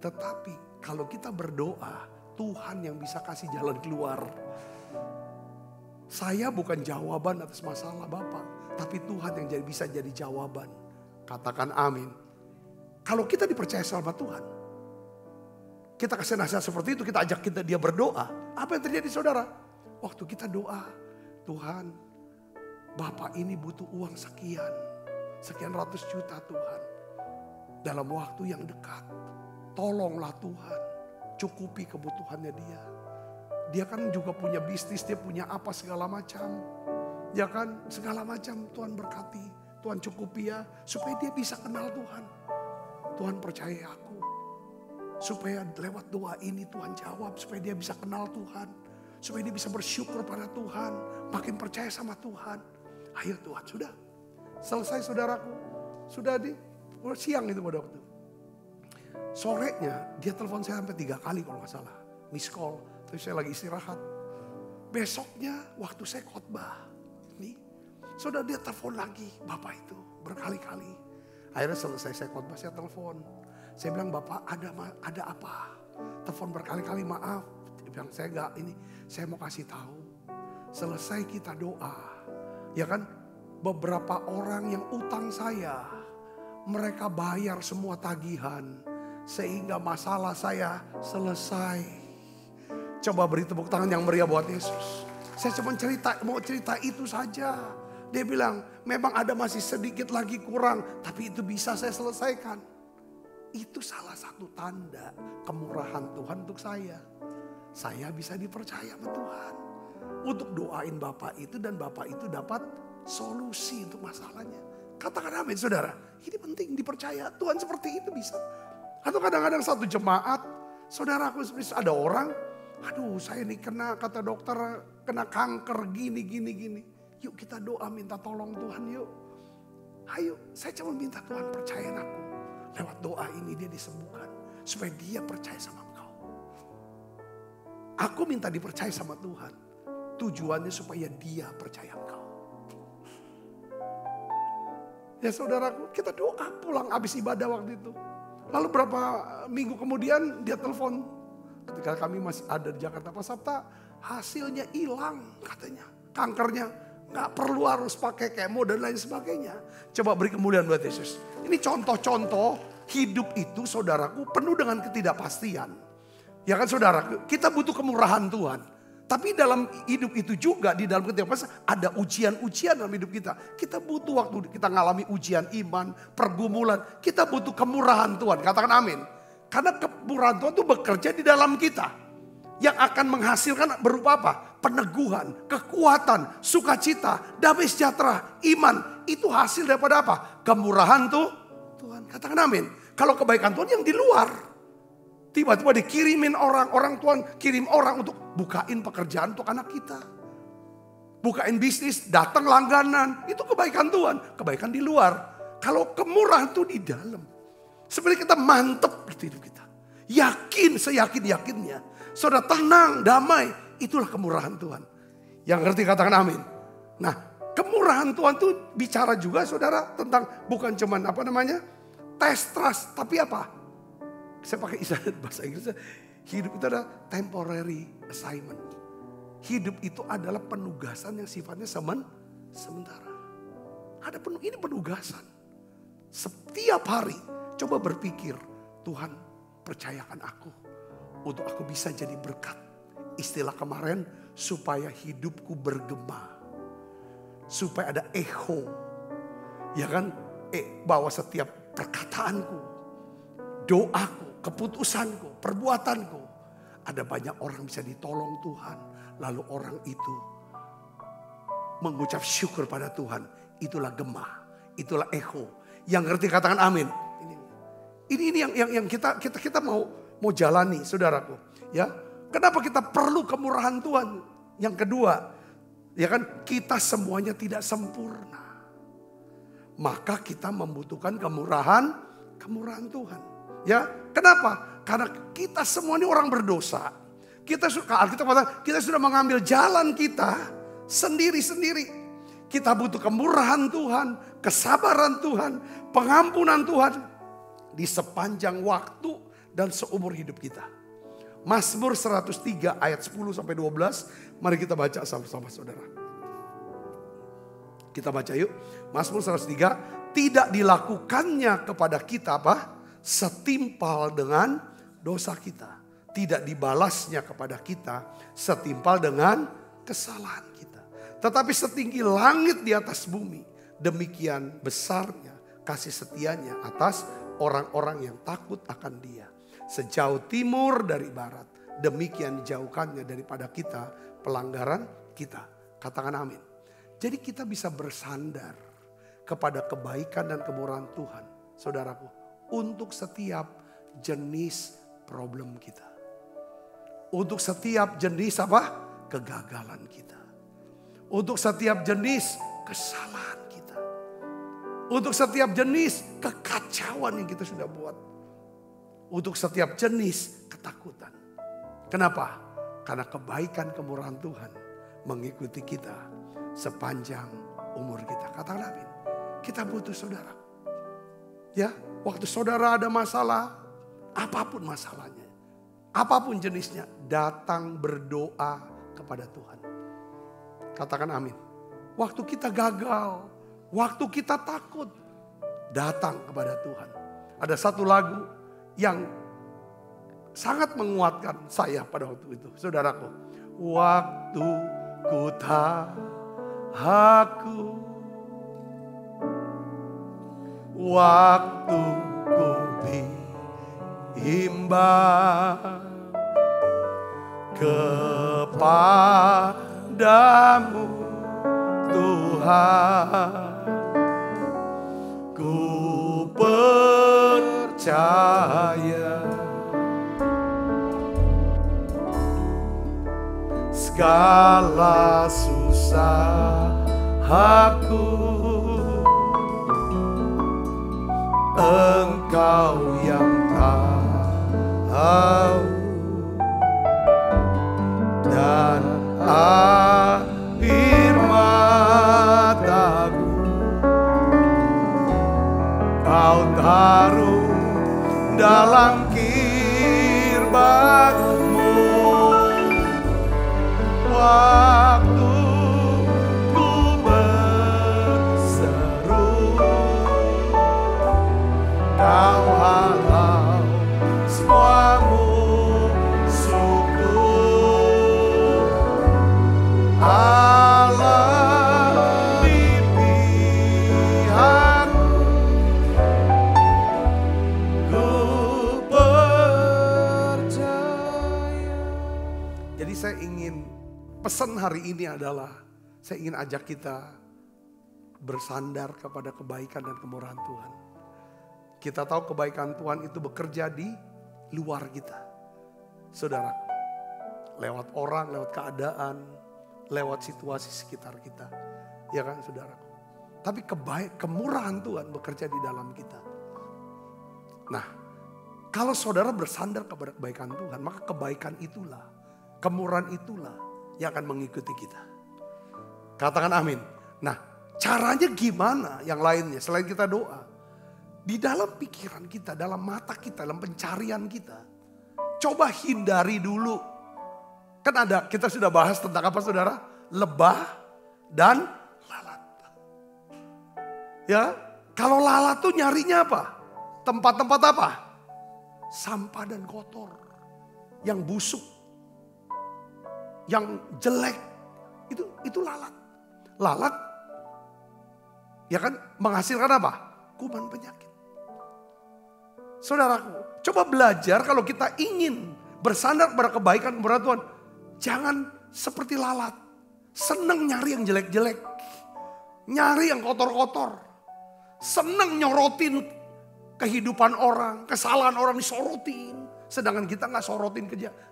Tetapi kalau kita berdoa, Tuhan yang bisa kasih jalan keluar. Saya bukan jawaban atas masalah Bapak, tapi Tuhan yang bisa jadi jawaban. Katakan amin. Kalau kita dipercaya sama Tuhan, kita kasih nasihat seperti itu, kita ajak dia berdoa. Apa yang terjadi saudara? Waktu kita doa, Tuhan, Bapak ini butuh uang sekian ratus juta Tuhan. Dalam waktu yang dekat, tolonglah Tuhan, cukupi kebutuhannya dia. Dia kan juga punya bisnis, dia punya apa segala macam. Ya kan, segala macam Tuhan berkati, Tuhan cukupi ya, supaya dia bisa kenal Tuhan. Tuhan percaya aku, supaya lewat doa ini Tuhan jawab, supaya dia bisa kenal Tuhan. Supaya dia bisa bersyukur pada Tuhan, makin percaya sama Tuhan. Ayo Tuhan, sudah selesai saudaraku. Sudah siang itu pada waktu. Sorenya dia telepon saya sampai 3 kali kalau gak salah. Miss call, terus saya lagi istirahat. Besoknya waktu saya khotbah. Nih, saudara dia telepon lagi Bapak itu berkali-kali. Akhirnya selesai saya khotbah, saya telepon. Saya bilang, Bapak ada apa? Telepon berkali-kali, maaf. Dia bilang, saya mau kasih tahu. Selesai kita doa. Ya kan, beberapa orang yang utang saya, mereka bayar semua tagihan. Sehingga masalah saya selesai. Coba beri tepuk tangan yang meriah buat Yesus. Saya cuma mau cerita itu saja. Dia bilang, memang ada masih sedikit lagi kurang, tapi itu bisa saya selesaikan. Itu salah satu tanda kemurahan Tuhan untuk saya. Saya bisa dipercaya sama Tuhan. Untuk doain Bapak itu dan Bapak itu dapat solusi untuk masalahnya. Katakan amin saudara. Ini penting dipercaya. Tuhan seperti itu bisa. Atau kadang-kadang satu jemaat. Saudaraku ada orang. Aduh saya ini kata dokter kena kanker gini. Yuk kita doa minta tolong Tuhan yuk. Ayo saya cuma minta Tuhan percayain aku. Lewat doa ini dia disembuhkan. Supaya dia percaya sama engkau. Aku minta dipercaya sama Tuhan. Tujuannya supaya dia percaya engkau. Ya saudaraku, kita doa pulang habis ibadah waktu itu. Lalu berapa minggu kemudian dia telepon. Ketika kami masih ada di Jakarta, Pak Sabta, hasilnya hilang katanya. Kankernya gak perlu harus pakai kemo dan lain sebagainya. Coba beri kemuliaan buat Yesus. Ini contoh-contoh hidup itu saudaraku penuh dengan ketidakpastian. Ya kan saudara, kita butuh kemurahan Tuhan. Tapi dalam hidup itu juga, di dalam ketidakpastian ada ujian-ujian dalam hidup kita. Kita butuh waktu kita ngalami ujian iman, pergumulan. Kita butuh kemurahan Tuhan, katakan amin. Karena kemurahan Tuhan itu bekerja di dalam kita. Yang akan menghasilkan berupa apa? Peneguhan, kekuatan, sukacita, damai sejahtera, iman. Itu hasil daripada apa? Kemurahan Tuhan, katakan amin. Kalau kebaikan Tuhan yang di luar. Tiba-tiba dikirimin orang Tuhan kirim orang untuk bukain pekerjaan untuk anak kita. Bukain bisnis, datang langganan. Itu kebaikan Tuhan, kebaikan di luar. Kalau kemurahan itu di dalam. Sebenarnya kita mantep gitu hidup kita. yakin seyakin-yakinnya. Saudara tenang, damai, itulah kemurahan Tuhan. Yang ngerti katakan amin. Nah, kemurahan Tuhan itu bicara juga saudara tentang bukan cuman test trust, tapi apa? Saya pakai istilah bahasa Inggris, hidup itu adalah temporary assignment. Hidup itu adalah penugasan yang sifatnya sementara. Ini penugasan. Setiap hari coba berpikir, Tuhan percayakan aku untuk aku bisa jadi berkat. Istilah kemarin, supaya hidupku bergema. Supaya ada echo. Ya kan? Bahwa setiap perkataanku, doaku, keputusanku, perbuatanku, ada banyak orang bisa ditolong Tuhan. Lalu orang itu mengucap syukur pada Tuhan. Itulah gema, itulah echo. Yang ngerti katakan amin. Ini yang kita mau jalani, saudaraku. Ya, kenapa kita perlu kemurahan Tuhan? Yang kedua, ya kan, kita semuanya tidak sempurna. Maka kita membutuhkan kemurahan Tuhan. Ya, kenapa? Karena kita semua ini orang berdosa. Kita sudah mengambil jalan kita sendiri-sendiri. Kita butuh kemurahan Tuhan, kesabaran Tuhan, pengampunan Tuhan di sepanjang waktu dan seumur hidup kita. Mazmur 103 ayat 10 sampai 12, mari kita baca sama-sama saudara. Kita baca yuk. Mazmur 103, tidak dilakukannya kepada kita setimpal dengan dosa kita. Tidak dibalasnya kepada kita setimpal dengan kesalahan kita. Tetapi setinggi langit di atas bumi, demikian besarnya kasih setianya atas orang-orang yang takut akan Dia. Sejauh timur dari barat, demikian dijauhkannya daripada kita pelanggaran kita. Katakan amin. Jadi kita bisa bersandar kepada kebaikan dan kemurahan Tuhan, saudaraku, untuk setiap jenis problem kita. Untuk setiap jenis kegagalan kita. Untuk setiap jenis kesalahan kita. Untuk setiap jenis kekacauan yang kita sudah buat. Untuk setiap jenis ketakutan. Kenapa? Karena kebaikan kemurahan Tuhan mengikuti kita sepanjang umur kita. Katakan amin. Kita butuh saudara. Ya, waktu saudara ada masalah, apapun masalahnya. Apapun jenisnya, datang berdoa kepada Tuhan. Katakan amin. Waktu kita gagal, waktu kita takut, datang kepada Tuhan. Ada satu lagu yang sangat menguatkan saya pada waktu itu. Saudaraku, waktu ku tak aku, waktu ku bimbang kepadamu Tuhan, ku percaya segala susah aku, Engkau yang tahu, dan air mataku Kau taruh dalam kirbatmu. Waktu ku berseru, Kau halau semua musuhku. Allah di pihakku, ku percaya. Jadi saya ingin pesan hari ini adalah, saya ingin ajak kita bersandar kepada kebaikan dan kemurahan Tuhan. Kita tahu kebaikan Tuhan itu bekerja di luar kita. Saudara, lewat orang, lewat keadaan, lewat situasi sekitar kita. Ya kan saudara? Tapi kemurahan Tuhan bekerja di dalam kita. Nah, Kalau saudara bersandar kepada kebaikan Tuhan, maka kebaikan itulah, kemurahan itulah yang akan mengikuti kita. Katakan amin. Nah, caranya gimana yang lainnya selain kita doa? Di dalam pikiran kita, dalam mata kita, dalam pencarian kita. Coba hindari dulu. Kan ada, kita sudah bahas tentang apa saudara? Lebah dan lalat. Ya, kalau lalat tuh nyarinya apa? Tempat-tempat apa? Sampah dan kotor. Yang busuk. Yang jelek. Itu lalat. Lalat, ya kan, menghasilkan apa? Kuman penyakit. Saudaraku, coba belajar kalau kita ingin bersandar pada kebaikan kepada Tuhan. Jangan seperti lalat. Seneng nyari yang jelek-jelek. Nyari yang kotor-kotor. Seneng nyorotin kehidupan orang. Kesalahan orang disorotin. Sedangkan kita gak sorotin kejahatan.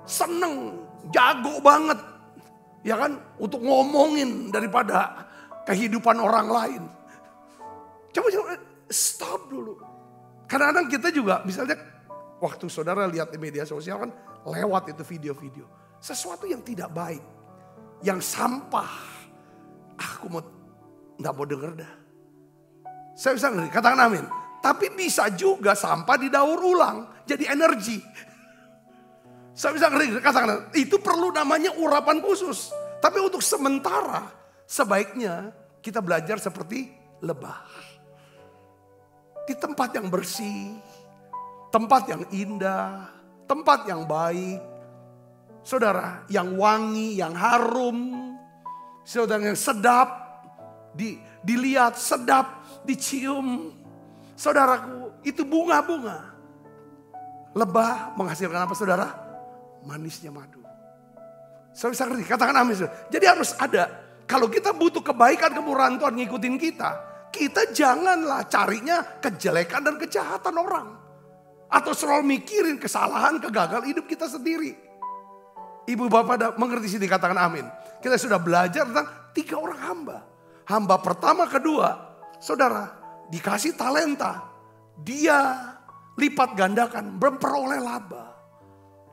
Seneng, jago banget. Ya kan, untuk ngomongin daripada kehidupan orang lain. Coba stop dulu. Kadang-kadang kita juga misalnya waktu saudara lihat di media sosial kan lewat itu video-video. Sesuatu yang tidak baik. Yang sampah. Aku gak mau denger dah. Saya bisa ngeri, katakan amin. Tapi bisa juga sampah didaur ulang. Jadi energi. Saya bisa ngeri, katakan itu perlu namanya urapan khusus. Tapi untuk sementara sebaiknya kita belajar seperti lebah. Di tempat yang bersih, tempat yang indah, tempat yang baik. Saudara, yang wangi, yang harum. Saudara, yang sedap, dilihat, sedap, dicium. Saudaraku, itu bunga-bunga. Lebah menghasilkan apa saudara? Manisnya madu. Saya bisa ngerti, katakan amin. Jadi harus ada. Kalau kita butuh kebaikan, kemurahan Tuhan ngikutin kita janganlah carinya kejelekan dan kejahatan orang. Atau selalu mikirin kesalahan, kegagalan hidup kita sendiri. Ibu bapak mengerti sini, katakan amin. Kita sudah belajar tentang 3 orang hamba. Hamba pertama, kedua, saudara dikasih talenta. Dia lipat gandakan, memperoleh laba.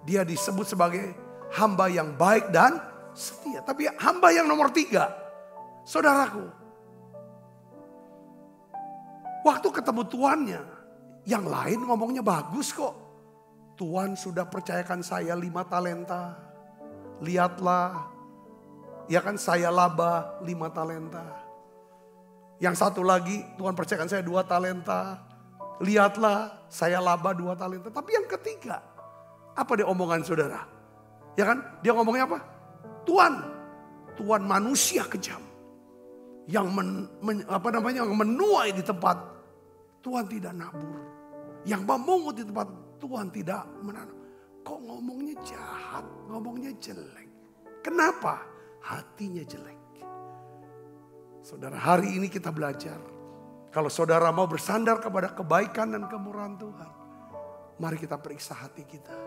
Dia disebut sebagai hamba yang baik dan setia. Tapi hamba yang nomor 3, saudaraku, waktu ketemu tuannya, yang lain ngomongnya bagus kok. Tuhan sudah percayakan saya 5 talenta. Lihatlah, ya kan saya laba 5 talenta. Yang satu lagi, Tuhan percayakan saya 2 talenta. Lihatlah, saya laba 2 talenta. Tapi yang ketiga, apa dia omongan saudara? Ya kan, dia ngomongnya apa? Tuhan manusia kejam. Yang yang menuai di tempat Tuhan tidak nabur. Yang memungut di tempat Tuhan tidak menanam. Kok ngomongnya jahat, ngomongnya jelek. Kenapa? Hatinya jelek. Saudara, hari ini kita belajar. Kalau saudara mau bersandar kepada kebaikan dan kemurahan Tuhan, mari kita periksa hati kita.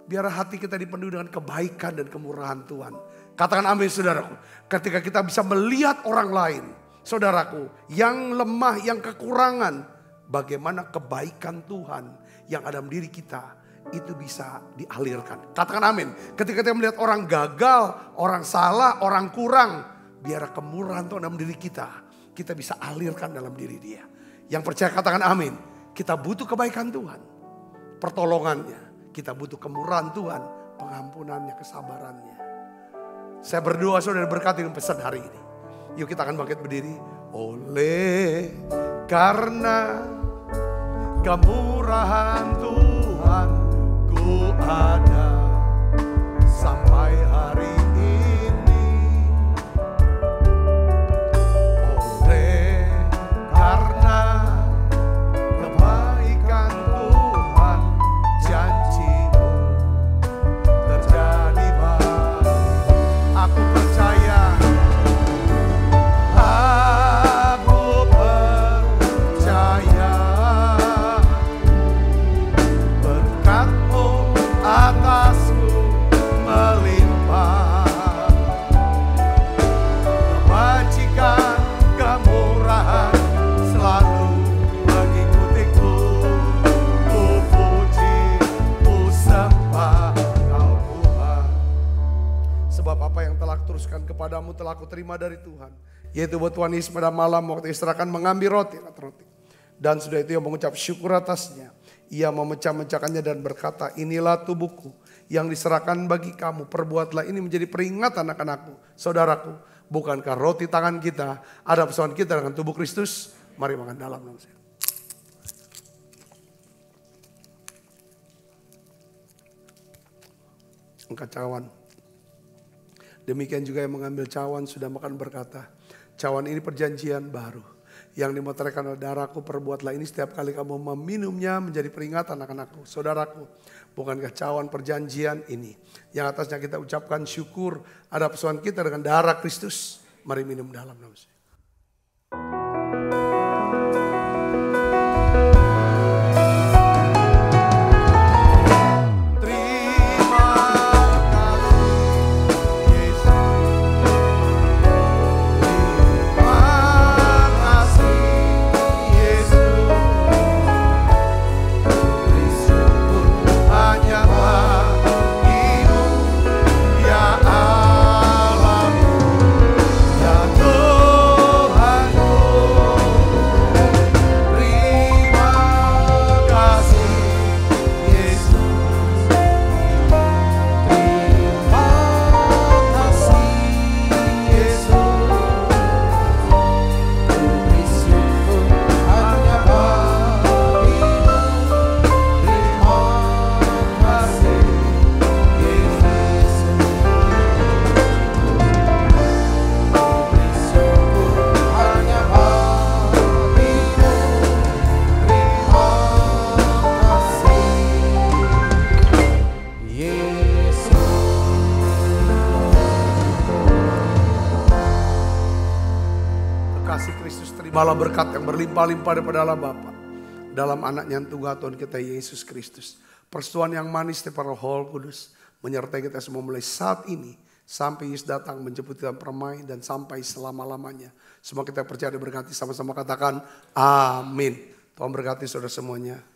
Biar hati kita dipenuhi dengan kebaikan dan kemurahan Tuhan. Katakan amin saudaraku. Ketika kita bisa melihat orang lain, saudaraku, yang lemah, yang kekurangan, bagaimana kebaikan Tuhan yang ada dalam diri kita itu bisa dialirkan. Katakan amin. Ketika kita melihat orang gagal, orang salah, orang kurang, biar kemurahan Tuhan dalam diri kita bisa alirkan dalam diri dia. Yang percaya katakan amin. Kita butuh kebaikan Tuhan, pertolongannya. Kita butuh kemurahan Tuhan, pengampunannya, kesabarannya. Saya berdoa saudara berkati dengan pesan hari ini. Yuk kita akan bangkit berdiri. Oleh karena kemurahan Tuhan ku ada sampai hari ini. Oleh karena kebaikan Tuhan, janjimu terjadi baik. Aku percaya. Aku percaya. kepadamu telah aku terima dari Tuhan. Yaitu buat Tuhan Yesus pada malam waktu istirahat mengambil roti. Dan sudah itu ia mengucap syukur atasnya. Ia memecah-mecahkannya dan berkata, inilah tubuhku yang diserahkan bagi kamu. Perbuatlah ini menjadi peringatan akan aku. Saudaraku, bukankah roti tangan kita ada persoalan kita dengan tubuh Kristus? Mari makan dalam nama saya. Angkat cawan. Demikian juga yang mengambil cawan sudah makan berkata, cawan ini perjanjian baru yang dimeteraikan oleh darahku. Perbuatlah ini setiap kali kamu meminumnya menjadi peringatan akan aku. Saudaraku, bukankah cawan perjanjian ini yang atasnya kita ucapkan syukur ada persoalan kita dengan darah Kristus? Mari minum dalam nama saya. Terimalah berkat yang berlimpah-limpah daripada Allah Bapa dalam anaknya yang tunggal Tuhan kita Yesus Kristus. Persekutuan yang manis daripada Roh Kudus menyertai kita semua mulai saat ini sampai Yesus datang menjemput kita permai dan sampai selama-lamanya. Semua kita percaya diberkati, sama-sama katakan amin. Tuhan berkati saudara semuanya.